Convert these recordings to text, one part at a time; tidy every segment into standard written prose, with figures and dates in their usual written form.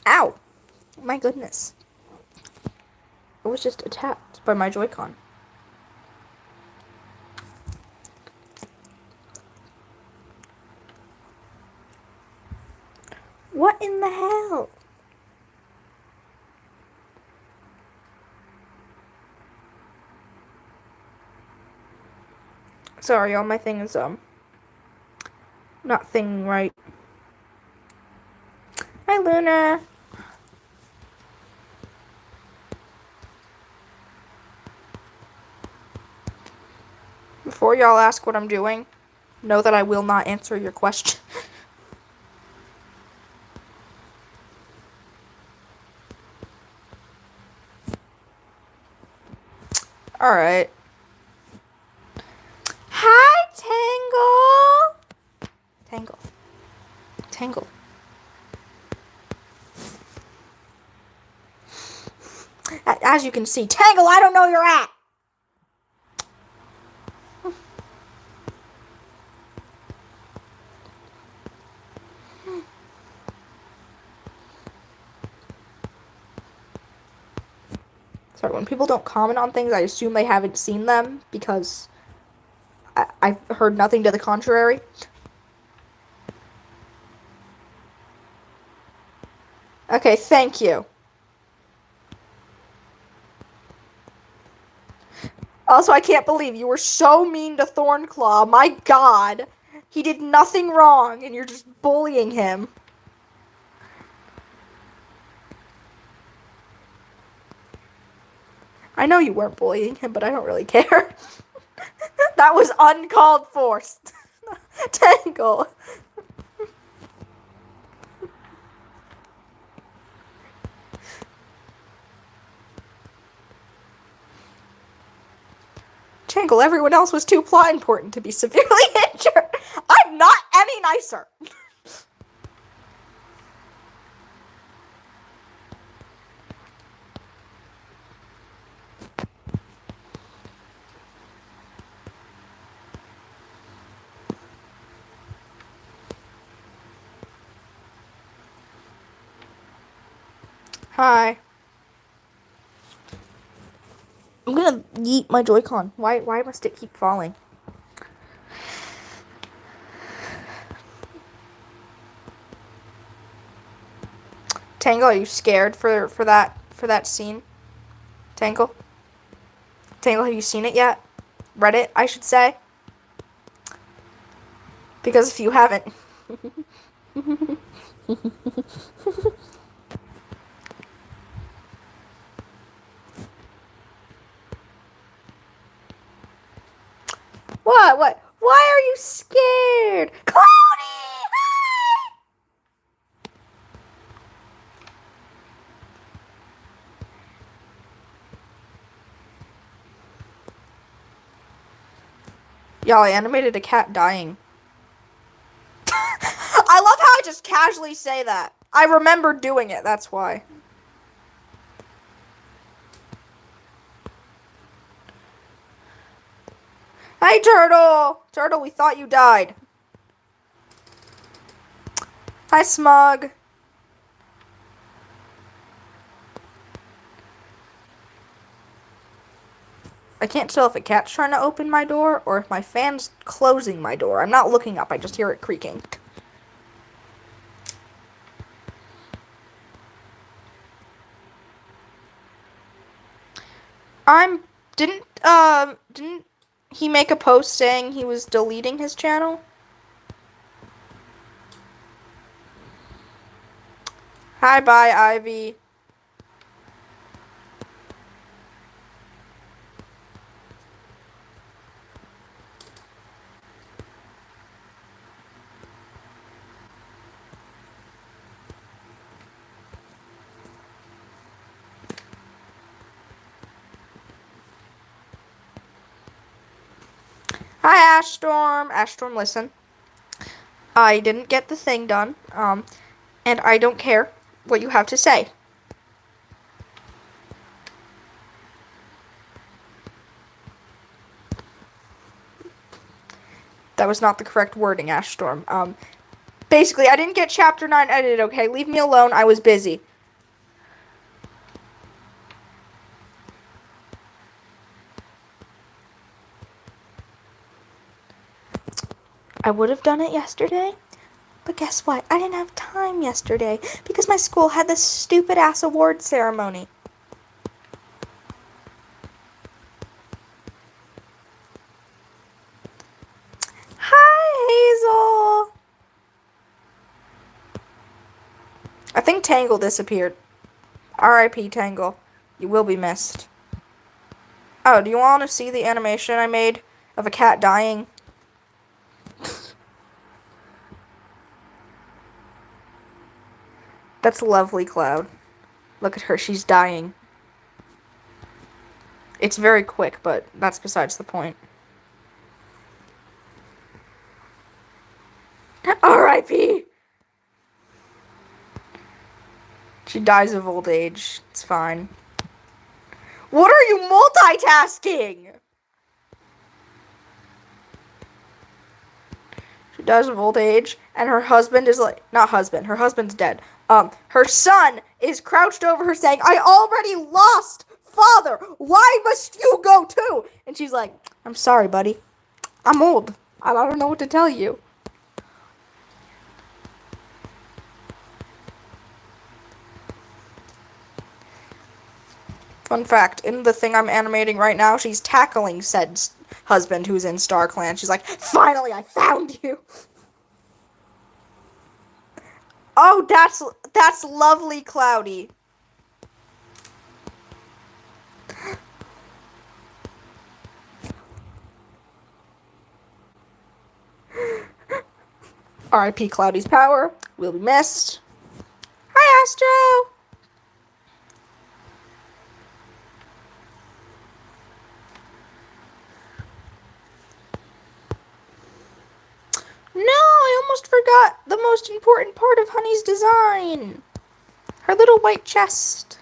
Ow! My goodness. I was just attacked by my Joy-Con. What in the hell? Sorry, all my thing is, not thing right. Hi, Luna. Before y'all ask what I'm doing, know that I will not answer your question. Alright. Hi, Tangle. Tangle. As you can see, Tangle, I don't know where you're at. Sorry, when people don't comment on things, I assume they haven't seen them because I've heard nothing to the contrary. Okay, thank you. Also, I can't believe you were so mean to Thornclaw. My god. He did nothing wrong, and you're just bullying him. I know you weren't bullying him, but I don't really care. That was uncalled for. Tangle. Tangle, everyone else was too plot important to be severely injured. I'm not any nicer. Hi. I'm gonna yeet my Joy-Con. Why must it keep falling? Tangle, are you scared for that scene? Tangle? Tangle, have you seen it yet? Read it, I should say. Because if you haven't... What? Why are you scared? Cloudy! Hi! Y'all, I animated a cat dying. I love how I just casually say that. I remember doing it, that's why. Hey, Turtle! Turtle, we thought you died. Hi, Smug. I can't tell if a cat's trying to open my door or if my fan's closing my door. I'm not looking up, I just hear it creaking. Didn't he make a post saying he was deleting his channel? Hi, bye, Ivy. Hi, Ashstorm. Ashstorm, listen. I didn't get the thing done, and I don't care what you have to say. That was not the correct wording, Ashstorm. Basically, I didn't get Chapter 9 edited, okay? Leave me alone. I was busy. I would have done it yesterday, but guess what? I didn't have time yesterday because my school had this stupid ass award ceremony. Hi, Hazel. I think Tangle disappeared. R.I.P. Tangle. You will be missed. Oh, do you want to see the animation I made of a cat dying? That's lovely, Cloud. Look at her, she's dying. It's very quick, but that's besides the point. R.I.P. She dies of old age. It's fine. What are you multitasking? She dies of old age, and her husband is like, not husband, her husband's dead. Her son is crouched over her saying, I already lost, father, why must you go too? And she's like, I'm sorry, buddy. I'm old. I don't know what to tell you. Fun fact, in the thing I'm animating right now, she's tackling said husband who's in Star Clan. She's like, finally, I found you. Oh, that's lovely, Cloudy. R.I.P. Cloudy's power. Will be missed. Hi, Astro. No, I almost forgot the most important part of Honey's design. Her little white chest.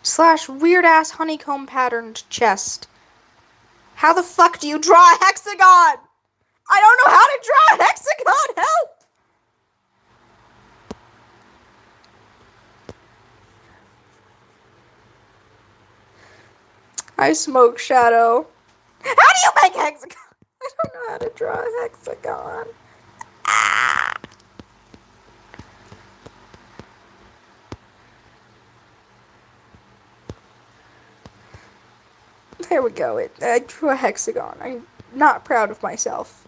Slash weird-ass honeycomb patterned chest. How the fuck do you draw a hexagon? I don't know how to draw a hexagon, help! I smoke shadow. How do you make hexagon? I don't know how to draw a hexagon. Ah! There we go. I drew a hexagon. I'm not proud of myself.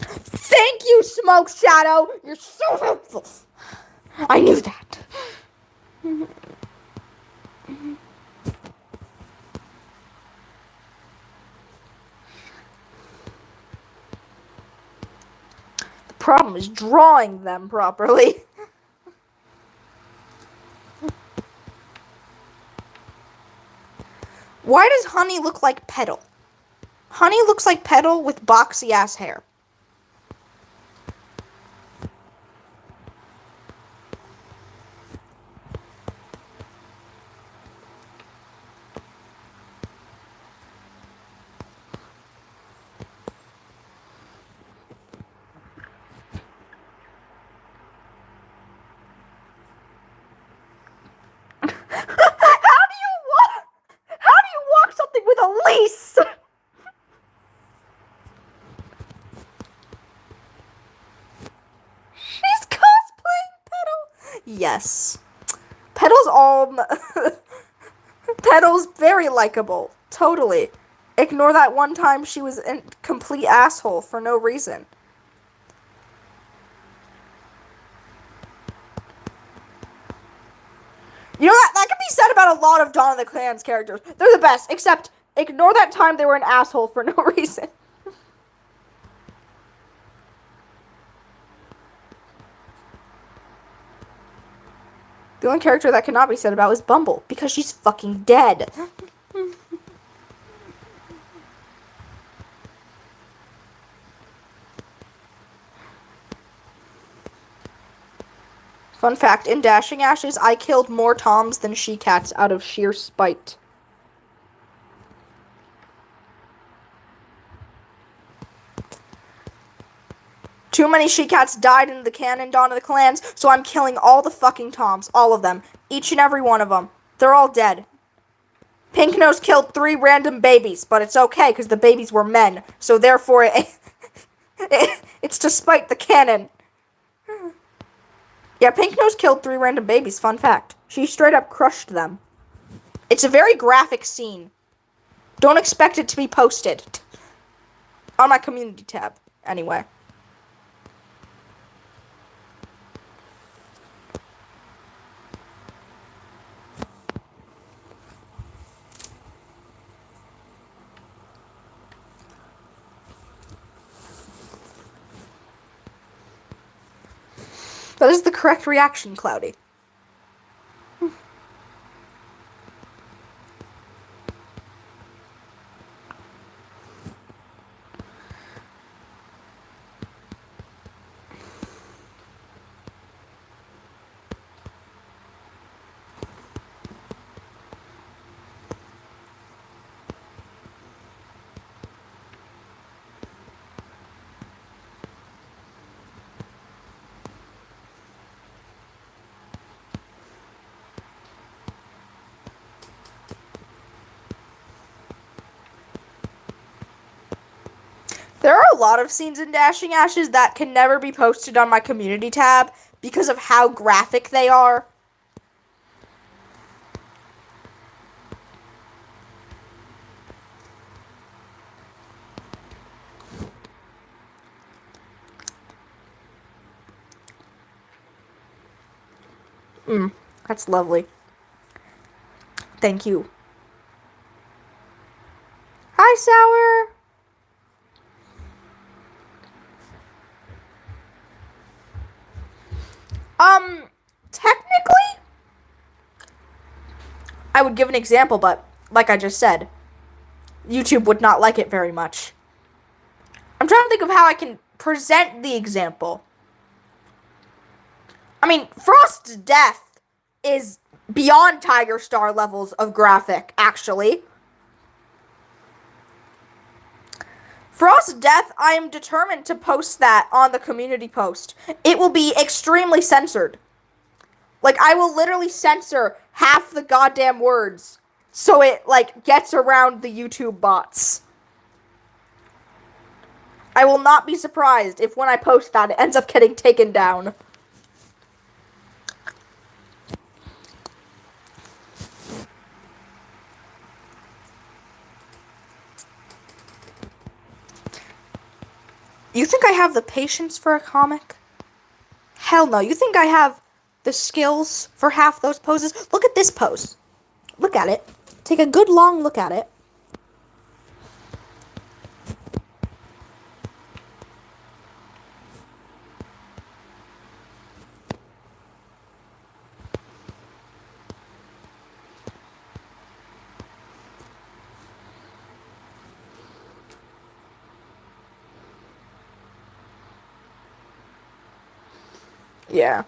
Thank you, Smoke Shadow. You're so helpful. I knew that. The problem is drawing them properly. Why does Honey look like Petal? Honey looks like Petal with boxy ass hair. How do you walk something with a leash? She's cosplaying Petal. Yes. Petal's very likable. Totally. Ignore that one time she was a complete asshole for no reason. You know, that can be said about a lot of Dawn of the Clan's characters. They're the best, except ignore that time they were an asshole for no reason. The only character that cannot be said about is Bumble, because she's fucking dead. Fun fact, in Dashing Ashes, I killed more Toms than she-cats out of sheer spite. Too many she-cats died in the canon Dawn of the Clans, so I'm killing all the fucking Toms. All of them. Each and every one of them. They're all dead. Pink Nose killed 3 random babies, but it's okay, because the babies were men. So therefore, it's to spite the canon. Yeah, Pink Nose killed 3 random babies, fun fact. She straight up crushed them. It's a very graphic scene. Don't expect it to be posted. On my community tab, anyway. That is the correct reaction, Cloudy. There are a lot of scenes in Dashing Ashes that can never be posted on my community tab because of how graphic they are. That's lovely. Thank you. Hi, Sour. Technically, I would give an example, but like I just said, YouTube would not like it very much. I'm trying to think of how I can present the example. I mean, Frost's death is beyond Tiger Star levels of graphic, actually. Frost's death, I am determined to post that on the community post. It will be extremely censored. Like, I will literally censor half the goddamn words so it, like, gets around the YouTube bots. I will not be surprised if when I post that, it ends up getting taken down. You think I have the patience for a comic? Hell no. You think I have the skills for half those poses? Look at this pose. Look at it. Take a good long look at it. Yeah.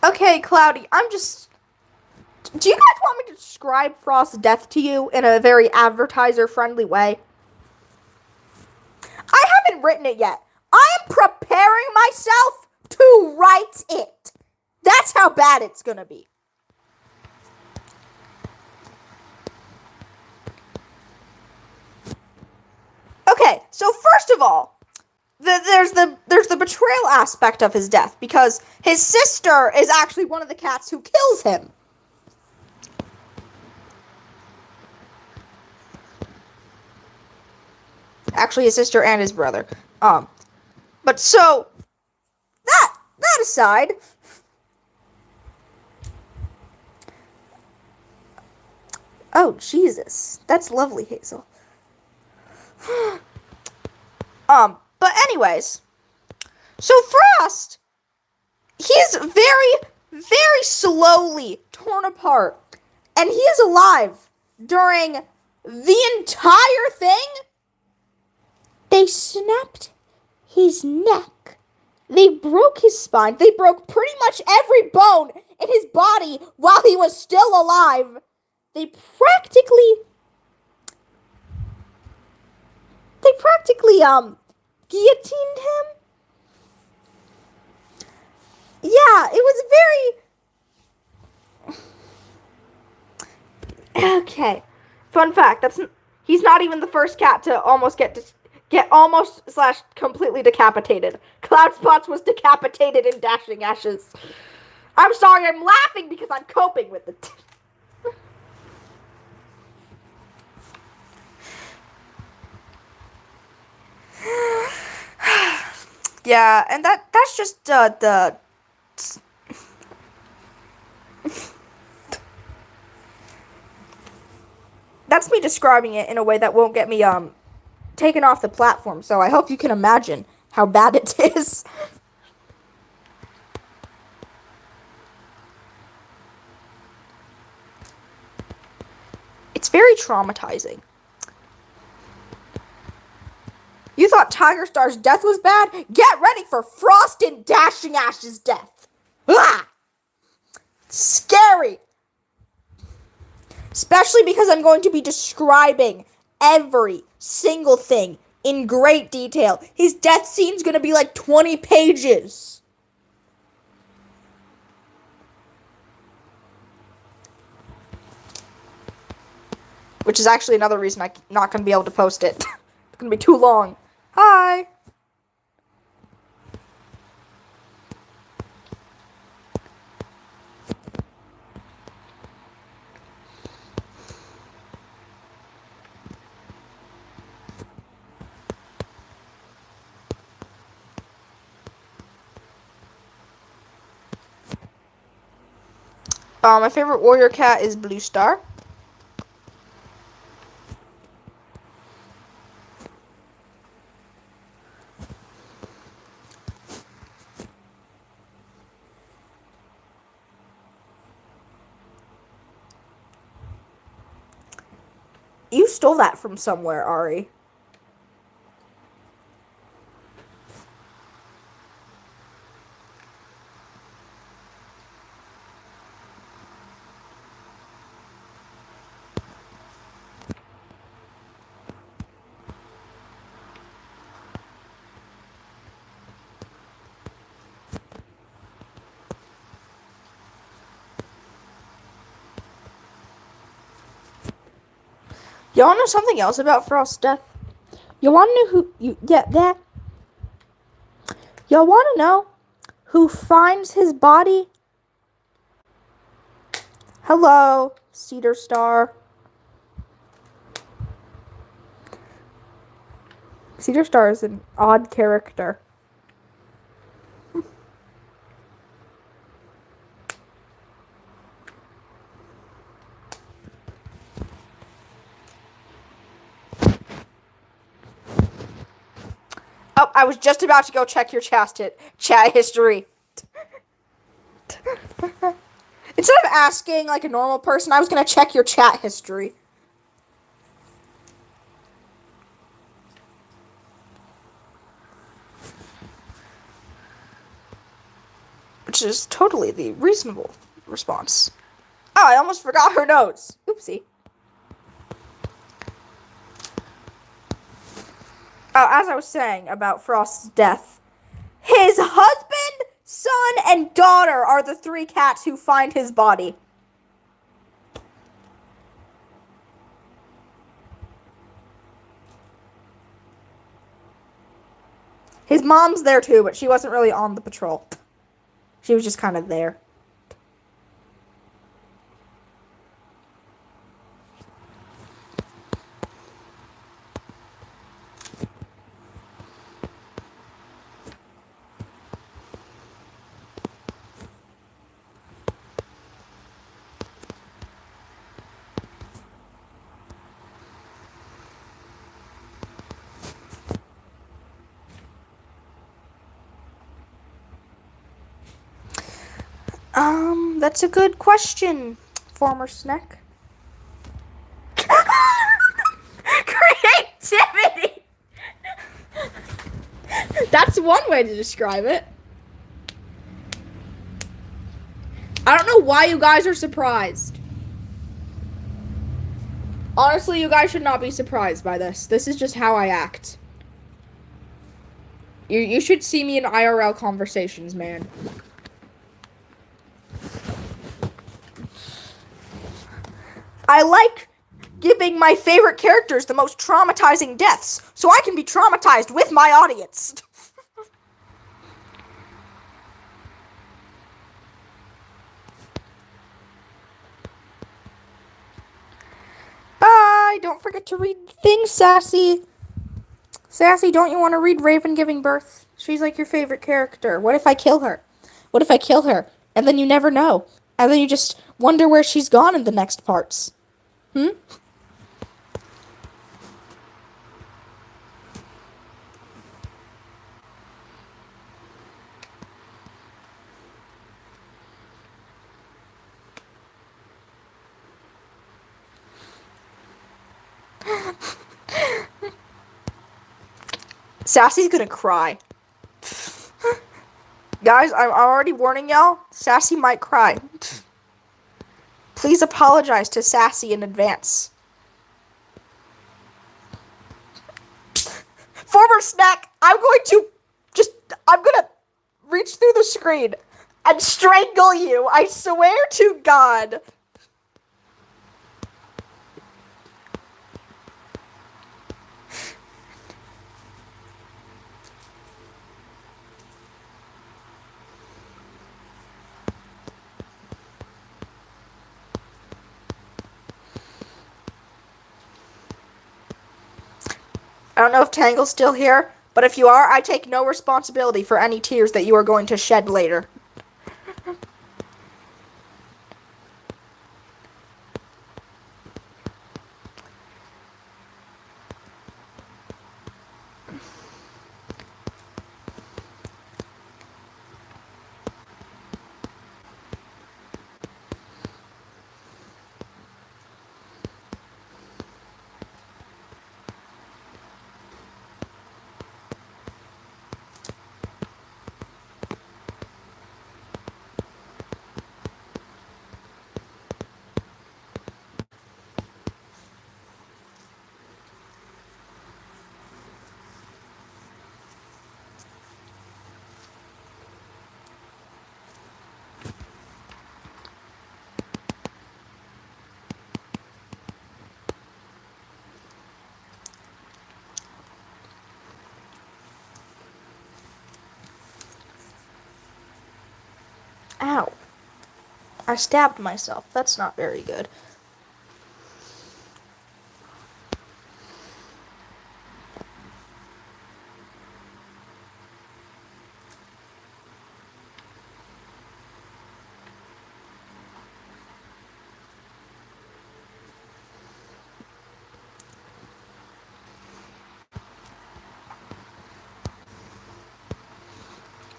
Okay, Cloudy, do you guys want me to describe Frost's death to you in a very advertiser-friendly way? I haven't written it yet. I am preparing myself to write it. That's how bad it's gonna be. Okay, so first of all, there's the betrayal aspect of his death, because his sister is actually one of the cats who kills him. Actually, his sister and his brother. But so, that aside, oh, Jesus. That's lovely, Hazel. But anyways, so Frost, he's very, very slowly torn apart, and he is alive during the entire thing. They snapped his neck. They broke his spine. They broke pretty much every bone in his body while he was still alive. they practically guillotined him. Yeah, it was very okay. Fun fact: he's not even the first cat to almost get almost / completely decapitated. Cloud Spots was decapitated in Dashing Ashes. I'm sorry, I'm laughing because I'm coping with it. Yeah, and that's just the that's me describing it in a way that won't get me taken off the platform. So I hope you can imagine how bad it is. It's very traumatizing. You thought Tiger Star's death was bad? Get ready for Frost and Dashing Ash's death. Ah! Scary. Especially because I'm going to be describing every single thing in great detail. His death scene's going to be like 20 pages. Which is actually another reason I'm not going to be able to post it. It's going to be too long. Hi. My favorite warrior cat is Blue Star. You stole that from somewhere, Ari. Y'all know something else about Frost's death? You want to know Y'all want to know who finds his body? Hello, Cedar Star. Cedar Star is an odd character. Oh, I was just about to go check your chat history. Instead of asking like a normal person, I was going to check your chat history. Which is totally the reasonable response. Oh, I almost forgot her nose. Oopsie. Oh, as I was saying about Frost's death, his husband, son, and daughter are the 3 cats who find his body. His mom's there too, but she wasn't really on the patrol. She was just kind of there. That's a good question, former Snack. Creativity! That's one way to describe it. I don't know why you guys are surprised. Honestly, you guys should not be surprised by this. This is just how I act. You should see me in IRL conversations, man. I like giving my favorite characters the most traumatizing deaths, so I can be traumatized with my audience. Bye! Don't forget to read things, Sassy. Sassy, don't you want to read Raven giving birth? She's like your favorite character. What if I kill her? What if I kill her? And then you never know. And then you just wonder where she's gone in the next parts. Hmm? Sassy's gonna cry. Guys, I'm already warning y'all. Sassy might cry. Please apologize to Sassy in advance. Former snack, I'm gonna reach through the screen and strangle you. I swear to God. I don't know if Tangle's still here, but if you are, I take no responsibility for any tears that you are going to shed later. Ow. I stabbed myself. That's not very good.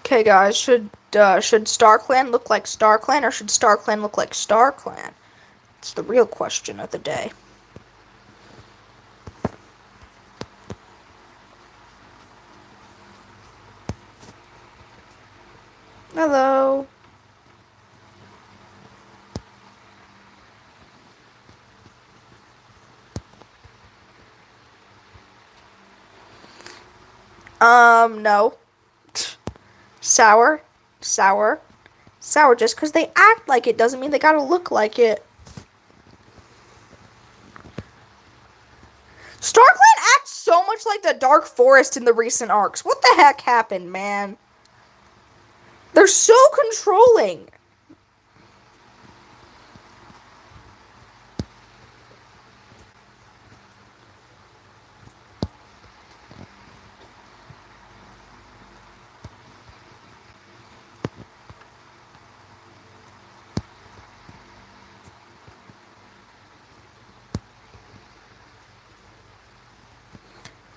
Okay, guys, should StarClan look like StarClan, or should StarClan look like StarClan? It's the real question of the day. Hello. No. Sour. Sour. Sour. Just because they act like it doesn't mean they gotta look like it. StarClan acts so much like the Dark Forest in the recent arcs. What the heck happened, man? They're so controlling.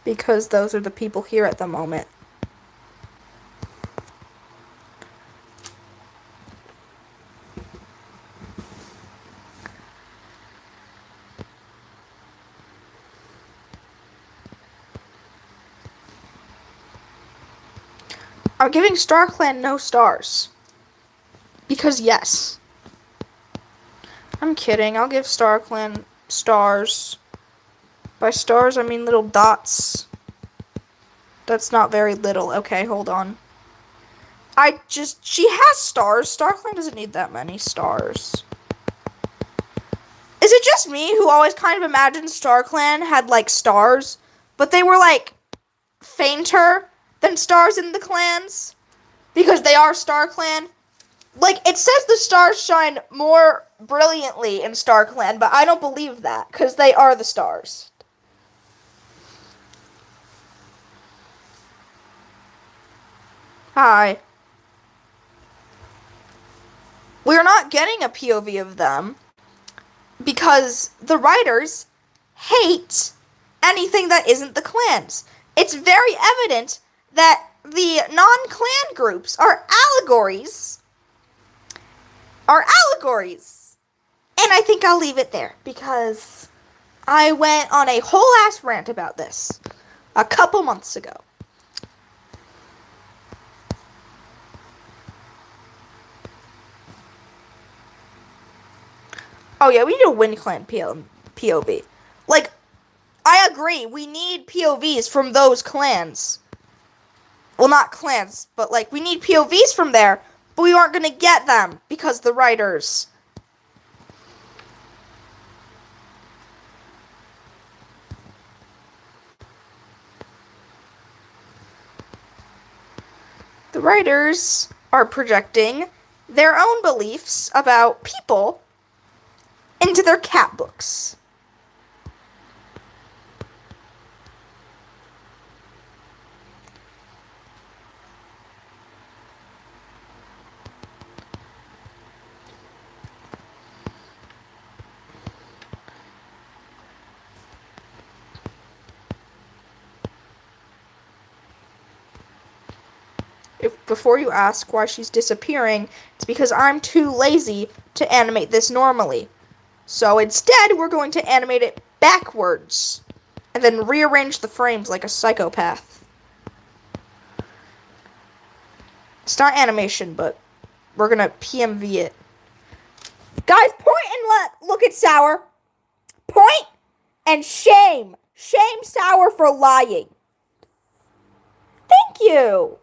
Because those are the people here at the moment. I'm giving StarClan no stars. Because yes. I'm kidding. I'll give StarClan stars. By stars, I mean little dots. That's not very little. Okay, hold on. She has stars. StarClan doesn't need that many stars. Is it just me who always kind of imagined StarClan had, like, stars, but they were, like, fainter than stars in the clans? Because they are StarClan? Like, it says the stars shine more brilliantly in StarClan, but I don't believe that, because they are the stars. Hi. We're not getting a POV of them because the writers hate anything that isn't the clans. It's very evident that the non-clan groups are allegories. And I think I'll leave it there because I went on a whole ass rant about this a couple months ago. Oh yeah, we need a Wind Clan POV. Like, I agree, we need POVs from those clans. Well, not clans, but like, we need POVs from there, but we aren't gonna get them because the writers. The writers are projecting their own beliefs about people into their cat books. Before you ask why she's disappearing, it's because I'm too lazy to animate this normally. So instead, we're going to animate it backwards and then rearrange the frames like a psychopath. It's not animation, but we're going to PMV it. Guys, point and look at Sour. Point and shame. Shame Sour for lying. Thank you.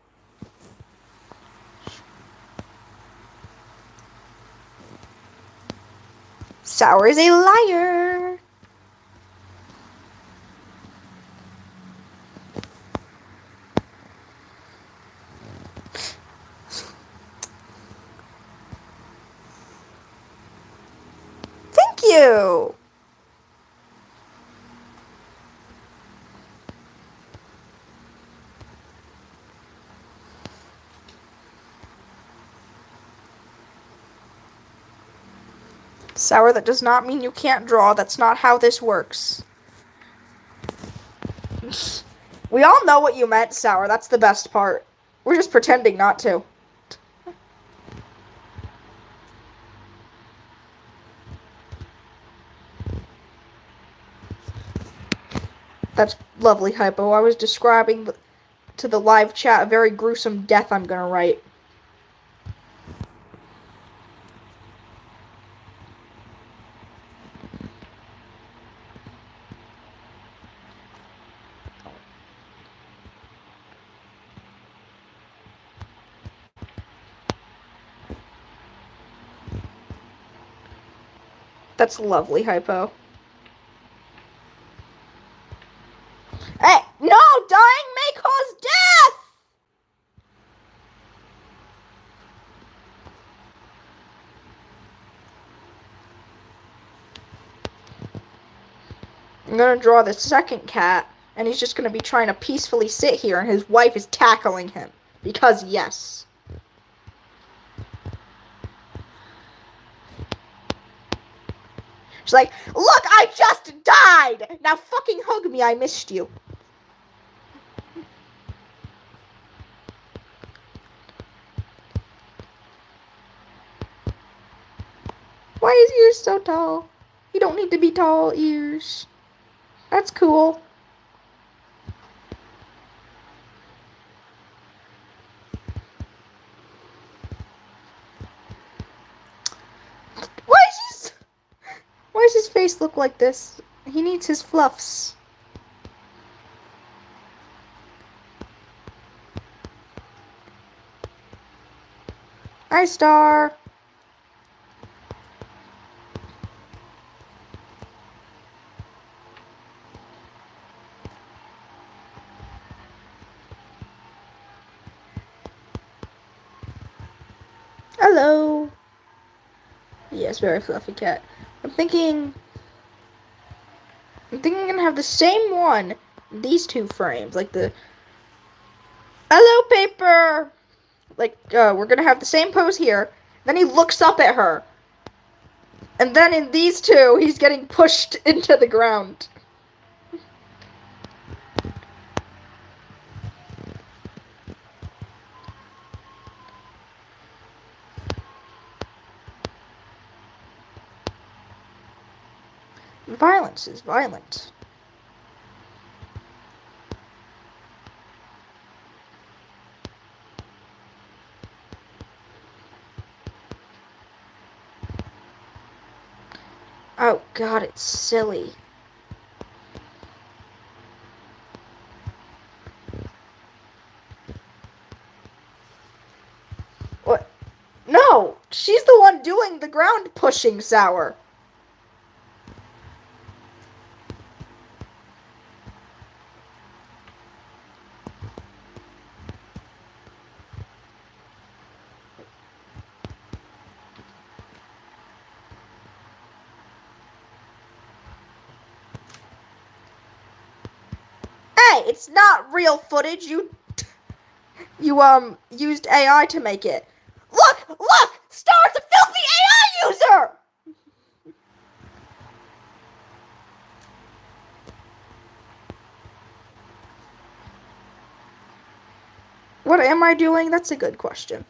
Sour is a liar. Thank you. Sour, that does not mean you can't draw. That's not how this works. We all know what you meant, Sour. That's the best part. We're just pretending not to. That's lovely, Hypo. I was describing to the live chat a very gruesome death I'm gonna write. That's lovely, Hypo. Hey, no! Dying may cause death! I'm gonna draw the second cat, and he's just gonna be trying to peacefully sit here, and his wife is tackling him. Because, yes. She's like, look, I just died! Now fucking hug me, I missed you. Why is yours so tall? You don't need to be tall, ears. That's cool. Why does his face look like this? He needs his fluffs. Hi, Star. Hello. Yes, very fluffy cat. I'm thinking I'm gonna have the same one in these two frames, like the hello paper. Like we're gonna have the same pose here. Then he looks up at her, and then in these two, he's getting pushed into the ground. Violence is violent. Oh god, it's silly. What? No! She's the one doing the ground pushing, Sour. Hey, it's not real footage. You used AI to make it. Look! Star's a filthy AI user! What am I doing? That's a good question.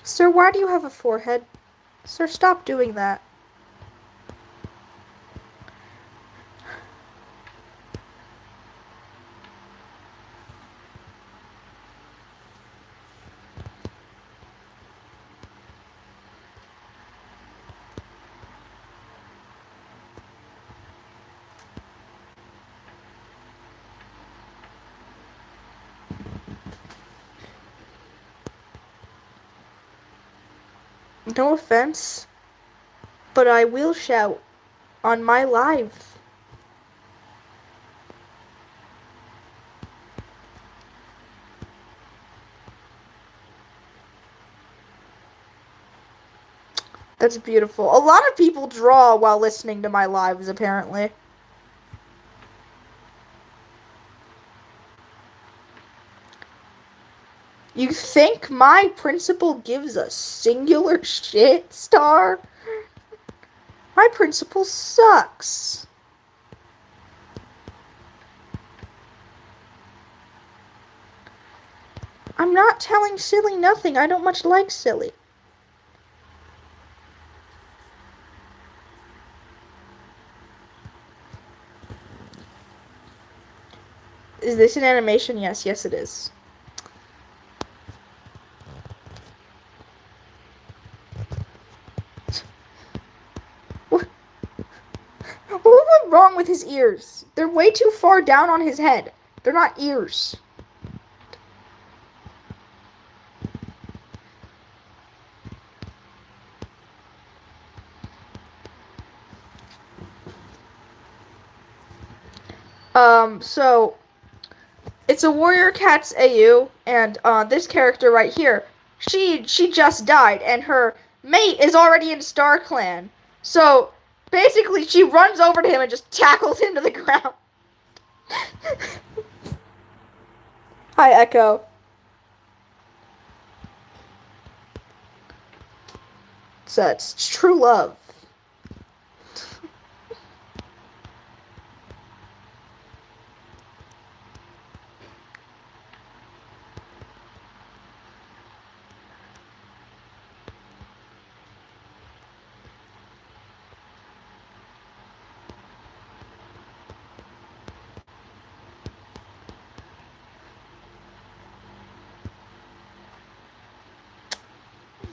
Sir, why do you have a forehead? Sir, stop doing that. No offense, but I will shout on my live. That's beautiful. A lot of people draw while listening to my lives, apparently. You think my principal gives a singular shit, Star? My principal sucks. I'm not telling Silly nothing. I don't much like Silly. Is this an animation? Yes, it is. What went wrong with his ears? They're way too far down on his head. They're not ears. So it's a Warrior Cats AU, and this character right here, she just died, and her mate is already in Star Clan. So basically, she runs over to him and just tackles him to the ground. Hi, Echo. So it's true love.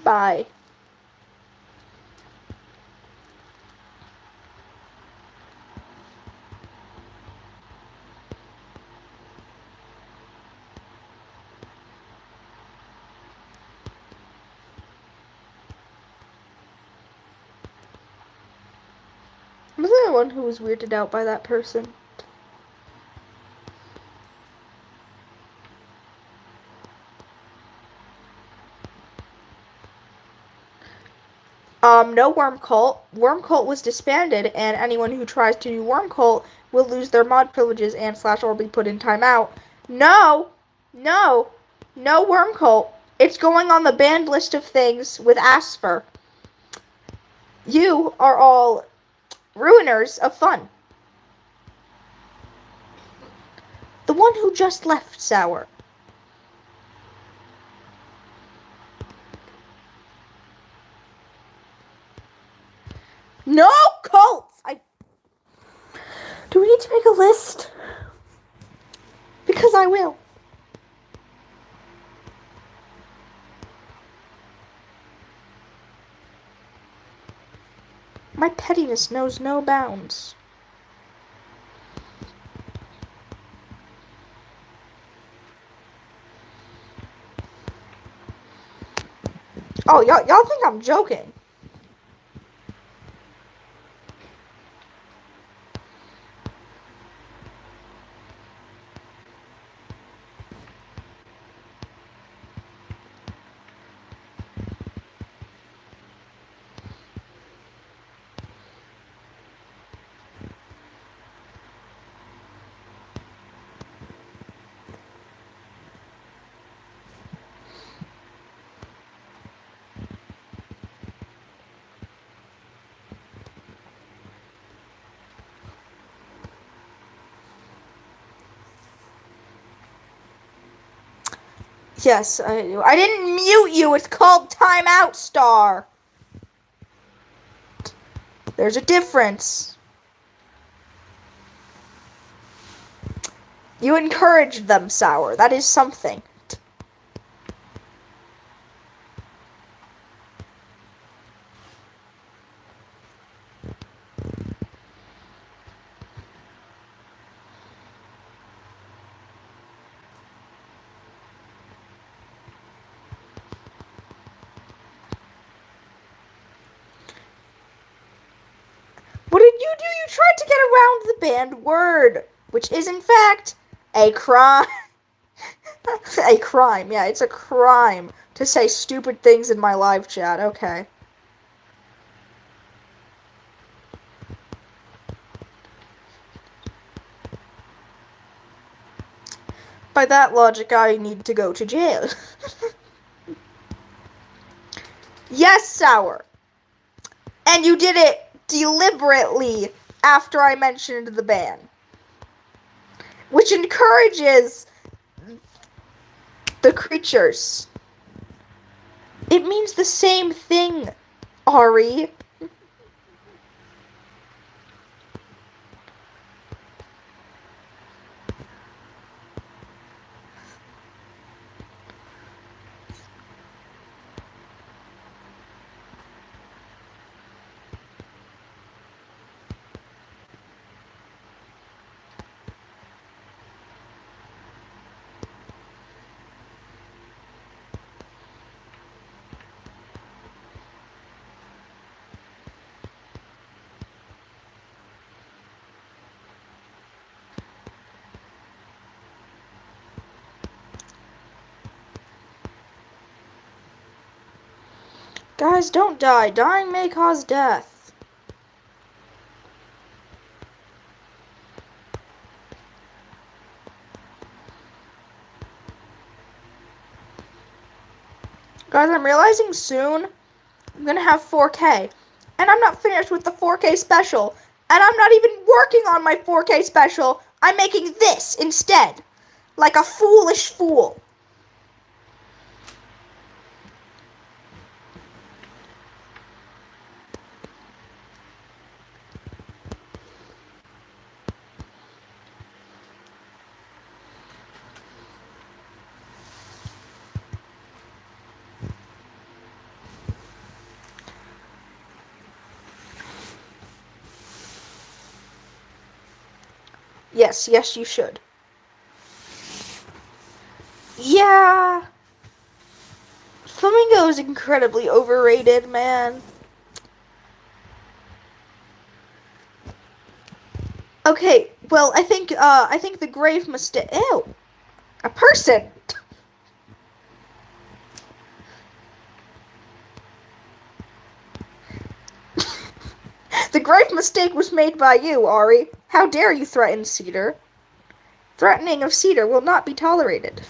Bye. Was I the one who was weirded out by that person? No Worm Cult. Worm Cult was disbanded, and anyone who tries to do Worm Cult will lose their mod privileges and / or be put in timeout. No! No! No Worm Cult. It's going on the banned list of things with Asper. You are all ruiners of fun. The one who just left, Sour. No cults! Do we need to make a list? Because I will. My pettiness knows no bounds. Oh, y'all think I'm joking. Yes, I do. I didn't mute you. It's called Timeout Star. There's a difference. You encouraged them, Sour. That is something. What did you do? You tried to get around the banned word, which is in fact a crime. A crime. Yeah, it's a crime to say stupid things in my live chat. Okay. By that logic, I need to go to jail. Yes, Sour. And you did it deliberately after I mentioned the ban. Which encourages the creatures. It means the same thing, Ari. Guys, don't die. Dying may cause death. Guys, I'm realizing soon I'm gonna have 4K. And I'm not finished with the 4K special. And I'm not even working on my 4K special. I'm making this instead. Like a foolish fool. Yes, yes, you should. Yeah. Flamingo is incredibly overrated, man. Okay, well, I think the grave mistake. Ew, a person. The grave mistake was made by you, Ari. How dare you threaten Cedar? Threatening of Cedar will not be tolerated.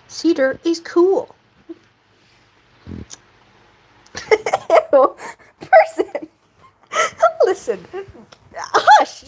Cedar is cool. Ew, person. Listen. Hush.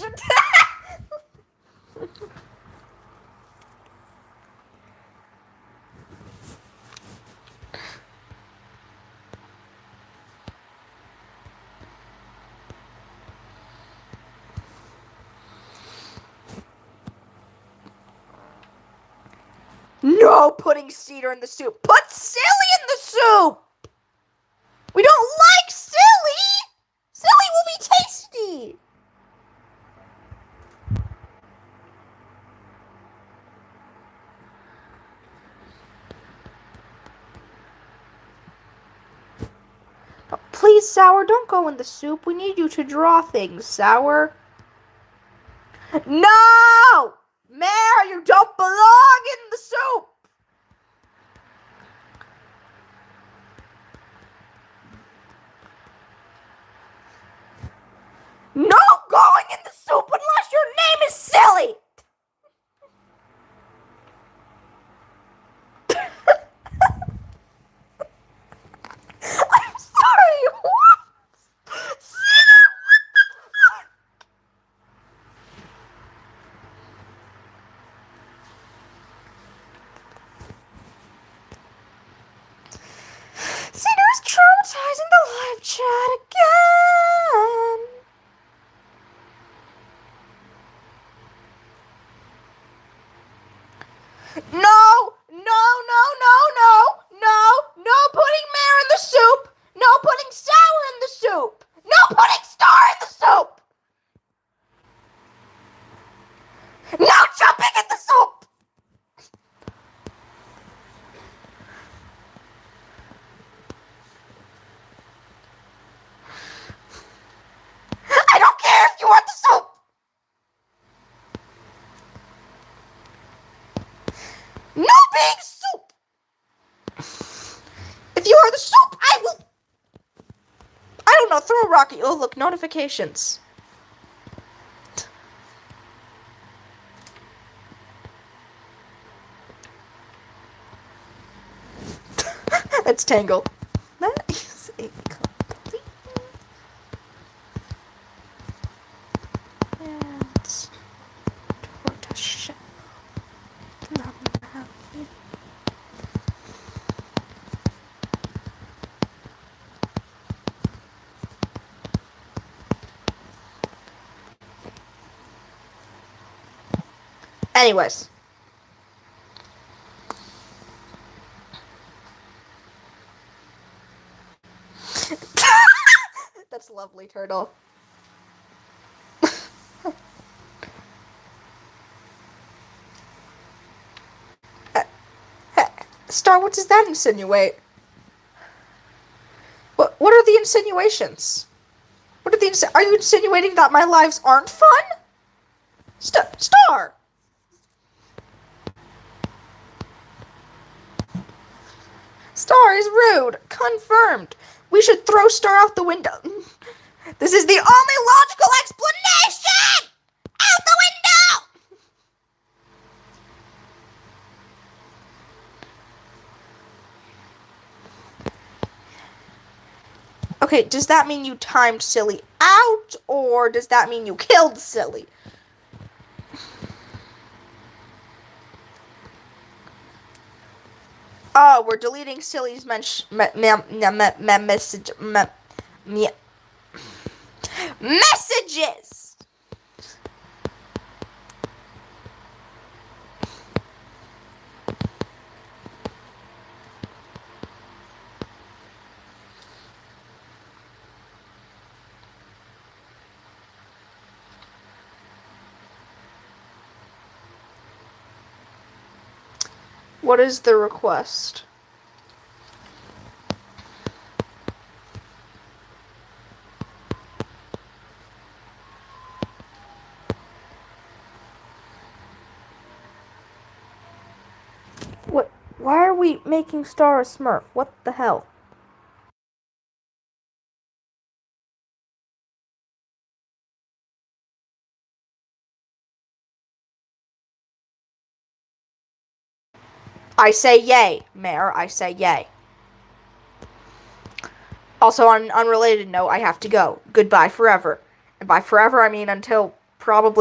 No putting Cedar in the soup. Put Silly in the soup. We don't like Silly. Silly will be tasty. Please, Sour, don't go in the soup. We need you to draw things, Sour. No! Mare, you don't belong in the soup! No going in the soup unless your name is Silly! I'm sorry, what? Sinner, what the fuck? Cedar is traumatizing the live chat again. No, no putting Mare in the soup. No putting Sour in the soup. No putting Star in the soup. No jumping in the soup. I don't care if you want the soup. No being soup. If you are the soup, I will. I don't know. Throw a rock at you. Oh, look, notifications. It's Tangle. That is a complete. And tortoise. Anyways. That's lovely, Turtle. Star, what does that insinuate? What are the insinuations? What are the are you insinuating that my lives aren't fun? Star! Star is rude. Confirmed. We should throw Star out the window. This is the only logical explanation! Out the window! Okay, does that mean you timed Silly out, or does that mean you killed Silly? Oh, we're deleting Silly's messages. What is the request? What? Why are we making Star a Smurf? What the hell? I say yay, Mayor. I say yay. Also, on an unrelated note, I have to go. Goodbye forever. And by forever, I mean until probably